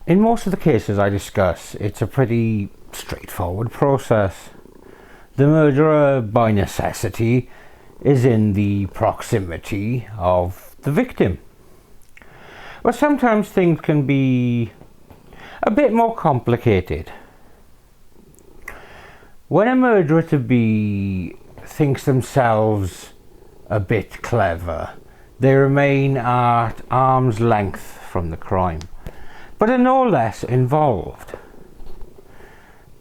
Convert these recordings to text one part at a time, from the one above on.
In most of the cases I discuss, it's a pretty straightforward process. The murderer, by necessity, is in the proximity of the victim. But sometimes things can be a bit more complicated. When a murderer-to-be thinks themselves a bit clever, they remain at arm's length from the crime, but are no less involved.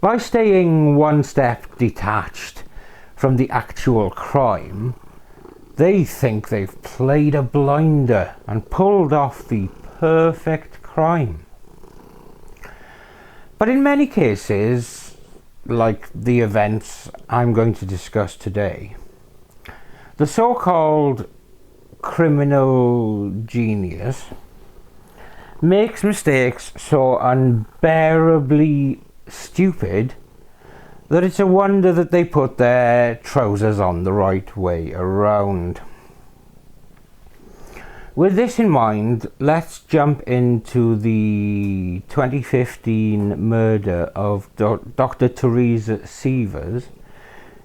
By staying one step detached from the actual crime, they think they've played a blinder and pulled off the perfect crime. But in many cases, like the events I'm going to discuss today, the so-called criminal genius makes mistakes so unbearably stupid that it's a wonder that they put their trousers on the right way around. With this in mind, let's jump into the 2015 murder of Dr. Teresa Sievers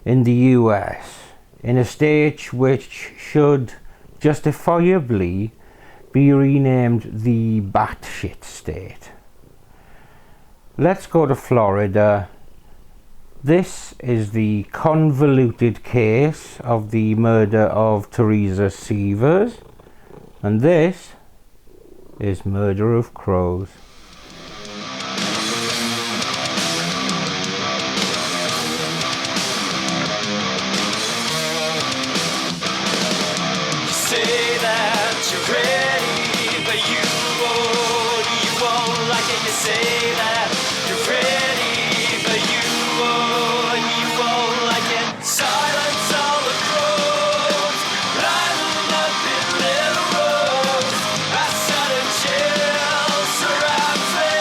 in the US, in a state which should justifiably be renamed the batshit state. Let's go to Florida. This is the convoluted case of the murder of Teresa Sievers, and this is Murder of Crows. Say that you're ready, but you won't like it. You say that you're ready, but you won't like it. Silence all the crows, lining up in little rows. A sudden chill surrounds me.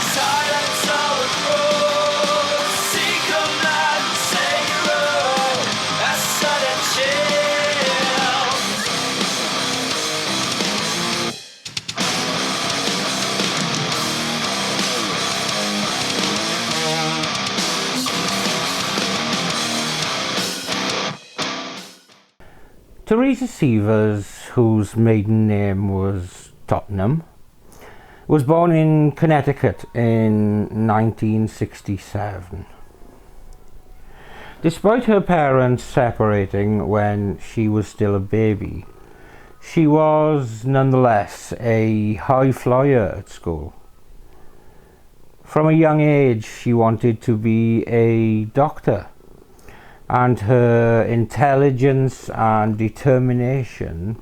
Silence all the crows, see come out and say you're wrong. A sudden chill. Teresa Sievers, whose maiden name was Tottenham, was born in Connecticut in 1967. Despite her parents separating when she was still a baby, she was nonetheless a high flyer at school. From a young age, she wanted to be a doctor, and her intelligence and determination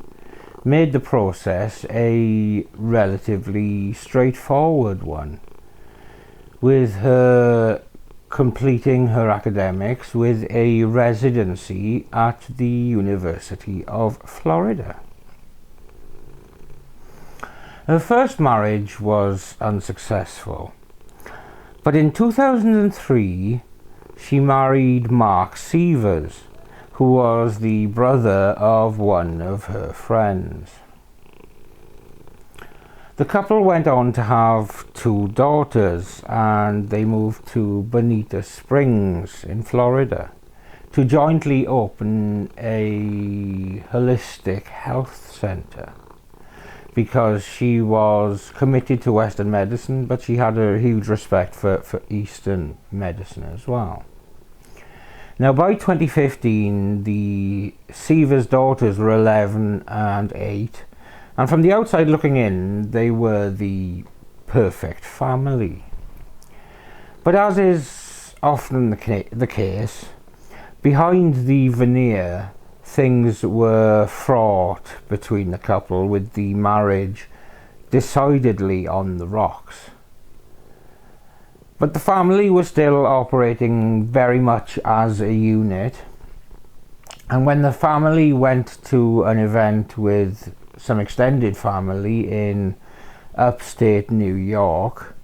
made the process a relatively straightforward one, with her completing her academics with a residency at the University of Florida. Her first marriage was unsuccessful, but in 2003 she married Mark Sievers, who was the brother of one of her friends. The couple went on to have 2 daughters, and they moved to Bonita Springs in Florida to jointly open a holistic health center, because she was committed to Western medicine, but she had a huge respect for Eastern medicine as well. Now, by 2015, the Sievers daughters were 11 and 8, and from the outside looking in, they were the perfect family. But as is often the case, behind the veneer, things were fraught between the couple, with the marriage decidedly on the rocks. But the family was still operating very much as a unit, and when the family went to an event with some extended family in upstate New York,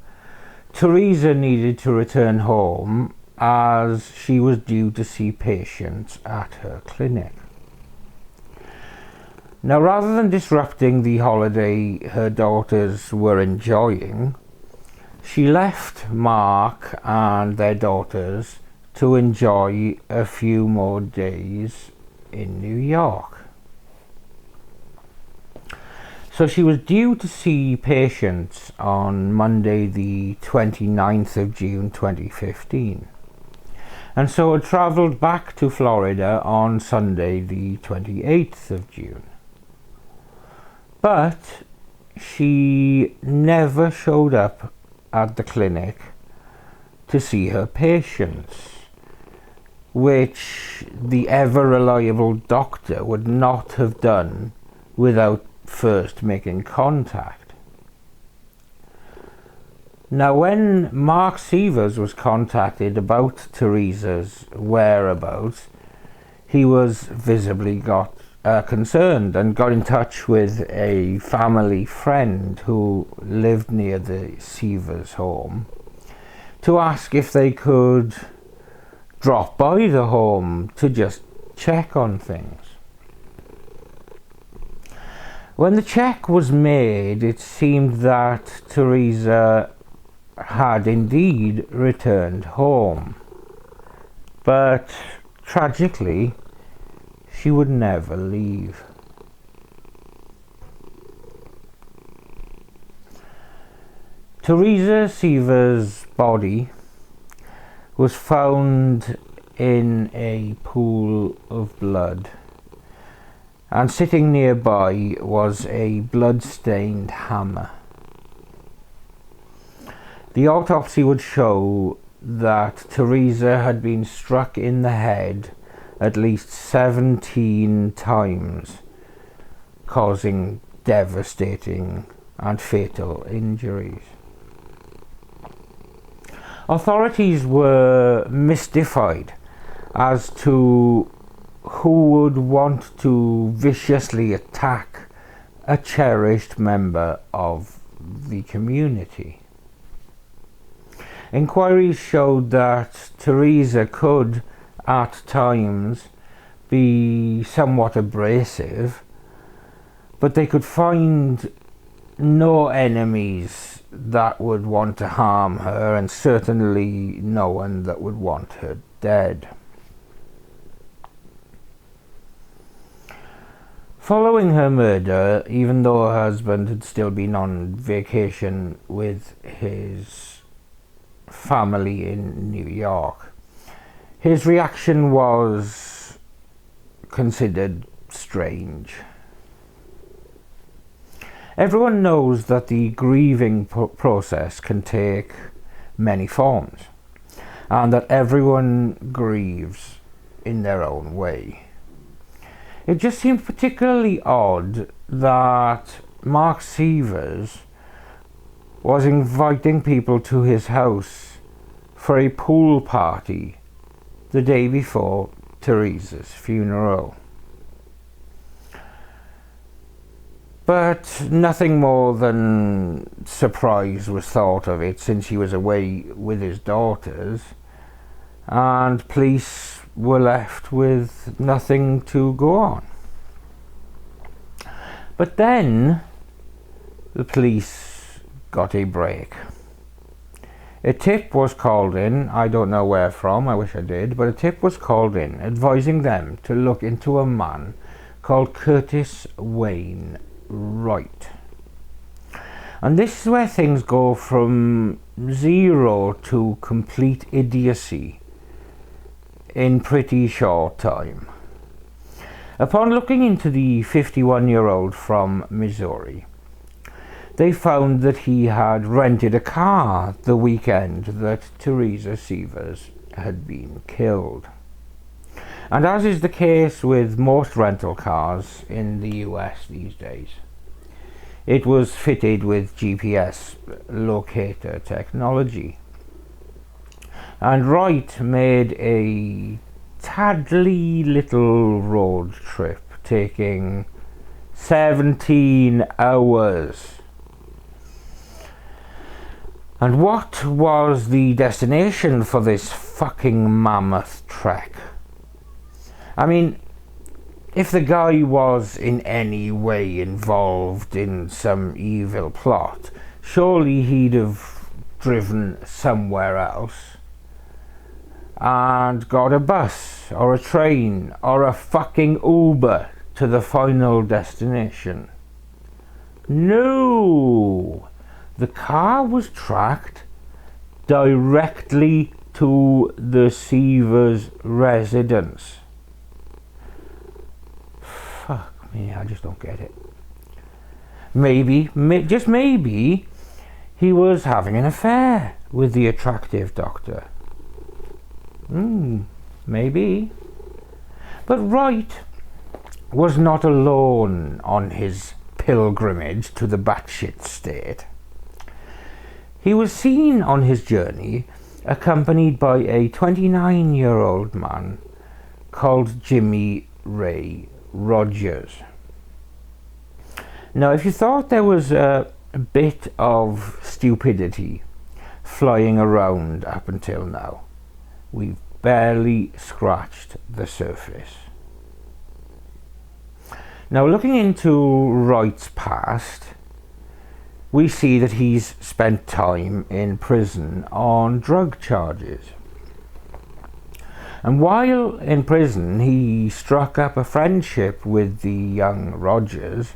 Teresa needed to return home as she was due to see patients at her clinic. Now, rather than disrupting the holiday her daughters were enjoying, she left Mark and their daughters to enjoy a few more days in New York. So she was due to see patients on Monday the 29th of June 2015, and so had travelled back to Florida on Sunday the 28th of June. But she never showed up at the clinic to see her patients, which the ever-reliable doctor would not have done without first making contact. Now, when Mark Sievers was contacted about Teresa's whereabouts, he was visibly concerned and got in touch with a family friend who lived near the Sievers home to ask if they could drop by the home to just check on things. When the check was made, it seemed that Teresa had indeed returned home, but tragically, she would never leave. Teresa Sievers' body was found in a pool of blood, and sitting nearby was a blood-stained hammer. The autopsy would show that Teresa had been struck in the head at least 17 times, causing devastating and fatal injuries. Authorities were mystified as to who would want to viciously attack a cherished member of the community. Inquiries showed that Teresa could, at times, be somewhat abrasive, but they could find no enemies that would want to harm her, and certainly no one that would want her dead. Following her murder, even though her husband had still been on vacation with his family in New York, his reaction was considered strange. Everyone knows that the grieving process can take many forms, and that everyone grieves in their own way. It just seemed particularly odd that Mark Sievers was inviting people to his house for a pool party the day before Teresa's funeral. But nothing more than surprise was thought of it, since he was away with his daughters, and police were left with nothing to go on. But then the police got a break. A tip was called in, I don't know where from, I wish I did, but a tip was called in advising them to look into a man called Curtis Wayne Wright. And this is where things go from zero to complete idiocy in pretty short time. Upon looking into the 51-year-old from Missouri, they found that he had rented a car the weekend that Teresa Sievers had been killed. And as is the case with most rental cars in the US these days, it was fitted with GPS locator technology. And Wright made a tadly little road trip, taking 17 hours. And what was the destination for this fucking mammoth trek? I mean, if the guy was in any way involved in some evil plot, surely he'd have driven somewhere else and got a bus or a train or a fucking Uber to the final destination. No! The car was tracked directly to the Sievers residence. Fuck me, I just don't get it. Maybe, just maybe, he was having an affair with the attractive doctor. Maybe. But Wright was not alone on his pilgrimage to the batshit state. He was seen on his journey accompanied by a 29-year-old man called Jimmy Ray Rogers. Now, if you thought there was a bit of stupidity flying around up until now, we've barely scratched the surface. Now, looking into Wright's past, we see that he's spent time in prison on drug charges. And while in prison, he struck up a friendship with the young Rogers,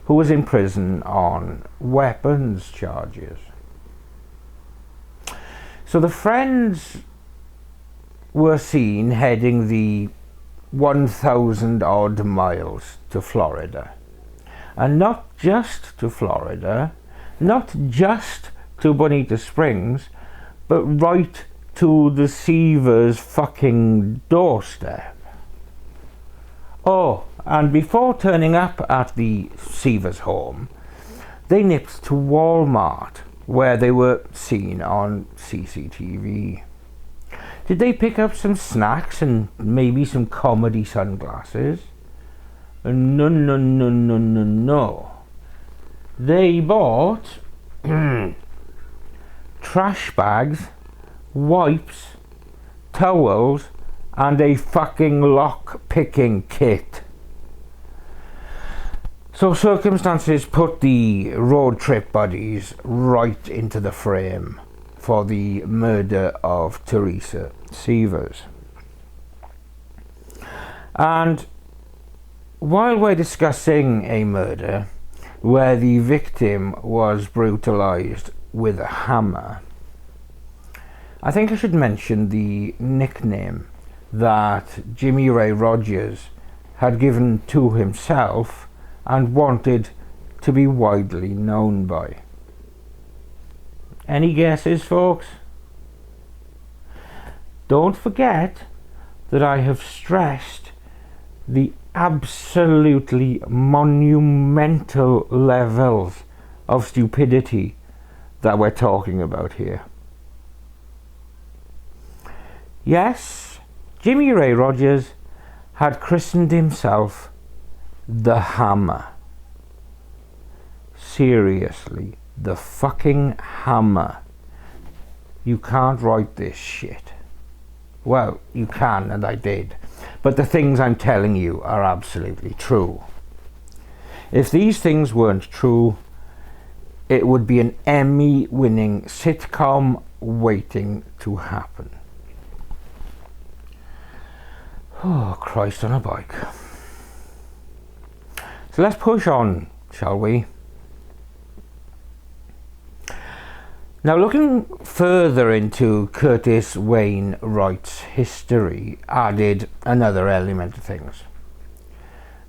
who was in prison on weapons charges. So the friends were seen heading the 1,000 odd miles to Florida. And not just to Florida, not just to Bonita Springs, but right to the Sievers' fucking doorstep. Oh, and before turning up at the Sievers' home, they nipped to Walmart, where they were seen on CCTV. Did they pick up some snacks and maybe some comedy sunglasses? No. They bought trash bags, wipes, towels, and a fucking lock-picking kit. So circumstances put the road trip buddies right into the frame for the murder of Teresa Sievers. And while we're discussing a murder where the victim was brutalized with a hammer, I think I should mention the nickname that Jimmy Ray Rogers had given to himself and wanted to be widely known by. Any guesses, folks? Don't forget that I have stressed the absolutely monumental levels of stupidity that we're talking about here. Yes, Jimmy Ray Rogers had christened himself the Hammer. Seriously, the fucking Hammer. You can't write this shit. Well, you can, and I did. But the things I'm telling you are absolutely true. If these things weren't true, it would be an Emmy-winning sitcom waiting to happen. Oh, Christ on a bike. So let's push on, shall we? Now, looking further into Curtis Wayne Wright's history added another element to things.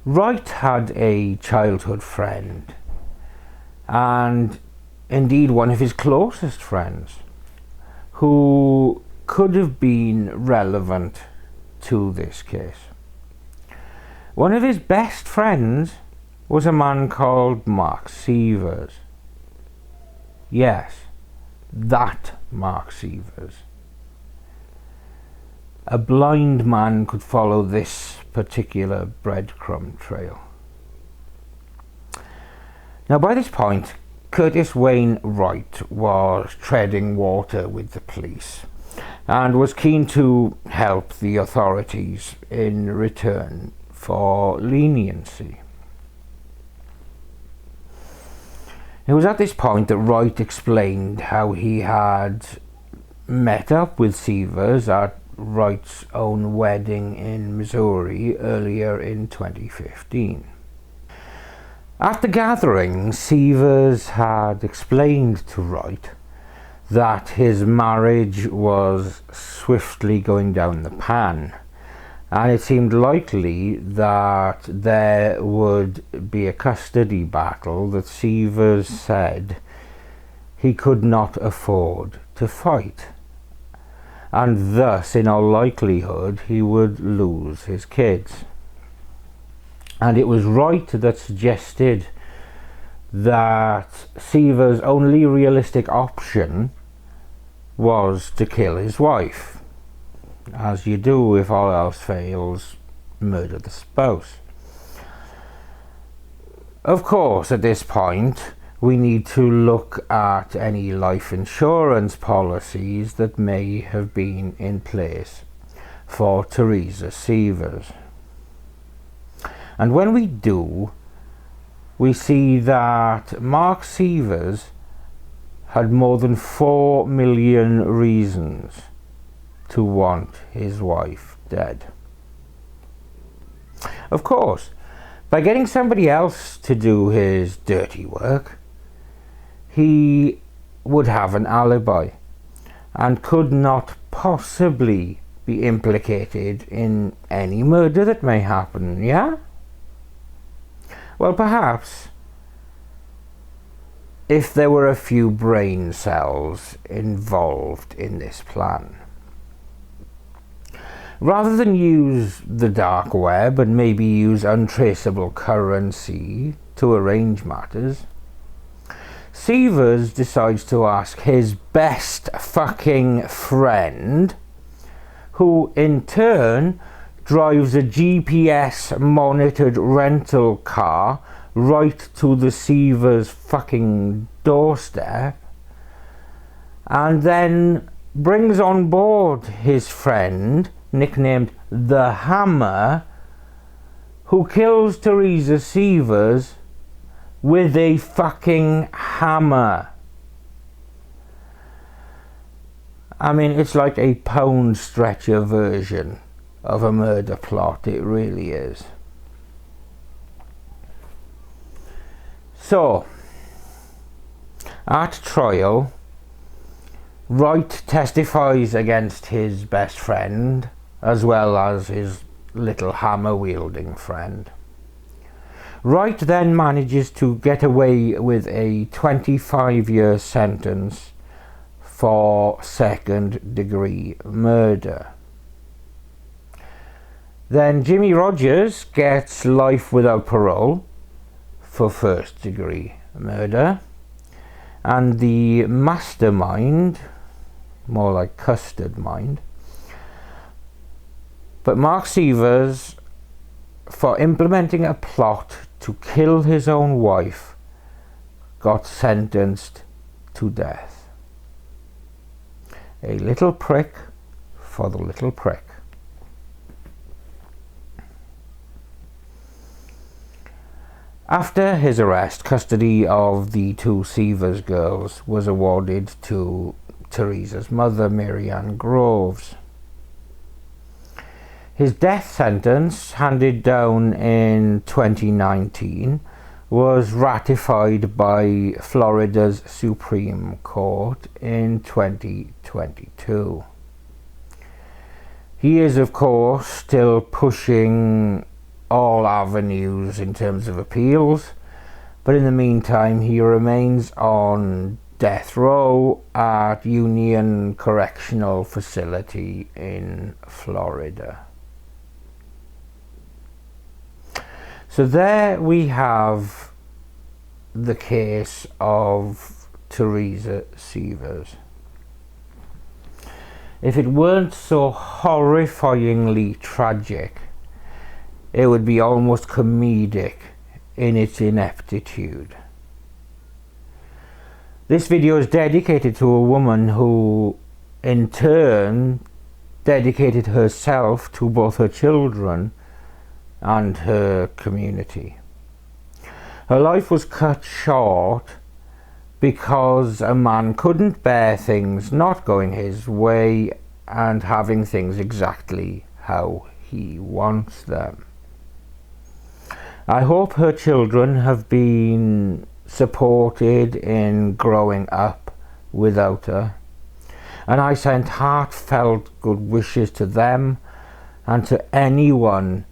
Wright had a childhood friend, and indeed one of his closest friends, who could have been relevant to this case. One of his best friends was a man called Mark Sievers. Yes, that Mark Sievers. A blind man could follow this particular breadcrumb trail. Now, by this point, Curtis Wayne Wright was treading water with the police and was keen to help the authorities in return for leniency. It was at this point that Wright explained how he had met up with Sievers at Wright's own wedding in Missouri earlier in 2015. At the gathering, Sievers had explained to Wright that his marriage was swiftly going down the pan, and it seemed likely that there would be a custody battle that Sievers said he could not afford to fight, and thus in all likelihood he would lose his kids. And it was Wright that suggested that Sievers' only realistic option was to kill his wife. As you do if all else fails, murder the spouse. Of course, at this point, we need to look at any life insurance policies that may have been in place for Teresa Sievers. And when we do, we see that Mark Sievers had more than 4 million reasons to want his wife dead. Of course, by getting somebody else to do his dirty work, he would have an alibi and could not possibly be implicated in any murder that may happen, yeah? Well, perhaps if there were a few brain cells involved in this plan. Rather than use the dark web and maybe use untraceable currency to arrange matters, Sievers decides to ask his best fucking friend, who in turn drives a GPS monitored rental car right to the Sievers fucking doorstep, and then brings on board his friend nicknamed the Hammer, who kills Teresa Sievers with a fucking hammer. I mean, it's like a pound stretcher version of a murder plot, it really is. So, at trial, Wright testifies against his best friend as well as his little hammer-wielding friend. Wright then manages to get away with a 25-year sentence for second-degree murder. Then Jimmy Rogers gets life without parole for first-degree murder, and the mastermind, more like custard mind, but Mark Sievers, for implementing a plot to kill his own wife, got sentenced to death. A little prick for the little prick. After his arrest, custody of the two Sievers girls was awarded to Teresa's mother, Mary Ann Groves. His death sentence, handed down in 2019, was ratified by Florida's Supreme Court in 2022. He is, of course, still pushing all avenues in terms of appeals, but in the meantime he remains on death row at Union Correctional Facility in Florida. So there we have the case of Teresa Sievers. If it weren't so horrifyingly tragic, it would be almost comedic in its ineptitude. This video is dedicated to a woman who, in turn, dedicated herself to both her children and her community. Her life was cut short because a man couldn't bear things not going his way and having things exactly how he wants them. I hope her children have been supported in growing up without her, and I send heartfelt good wishes to them and to anyone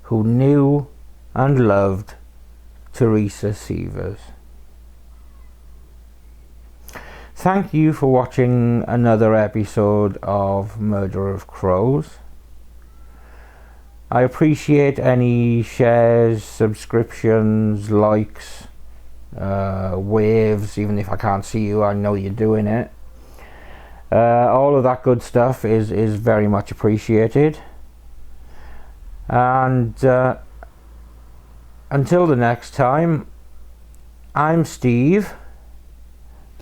who knew and loved Teresa Sievers. Thank you for watching another episode of Murder of Crows. I appreciate any shares, subscriptions, likes, waves. Even if I can't see you, I know you're doing it. All of that good stuff is very much appreciated. And until the next time, I'm Steve.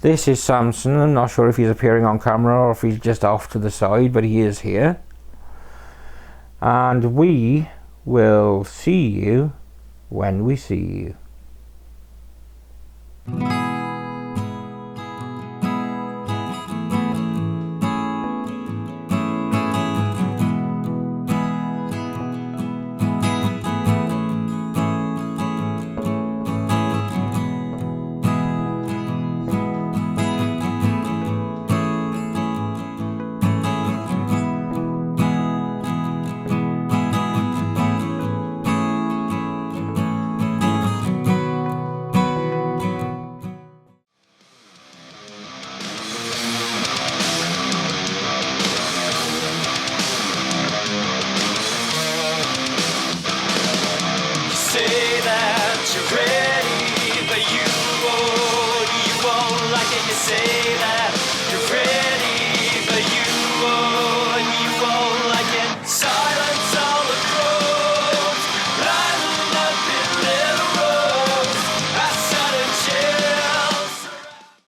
This is Samson. I'm not sure if he's appearing on camera or if he's just off to the side, but he is here. And we will see you when we see you. Say that you're ready, but you won't like it, you say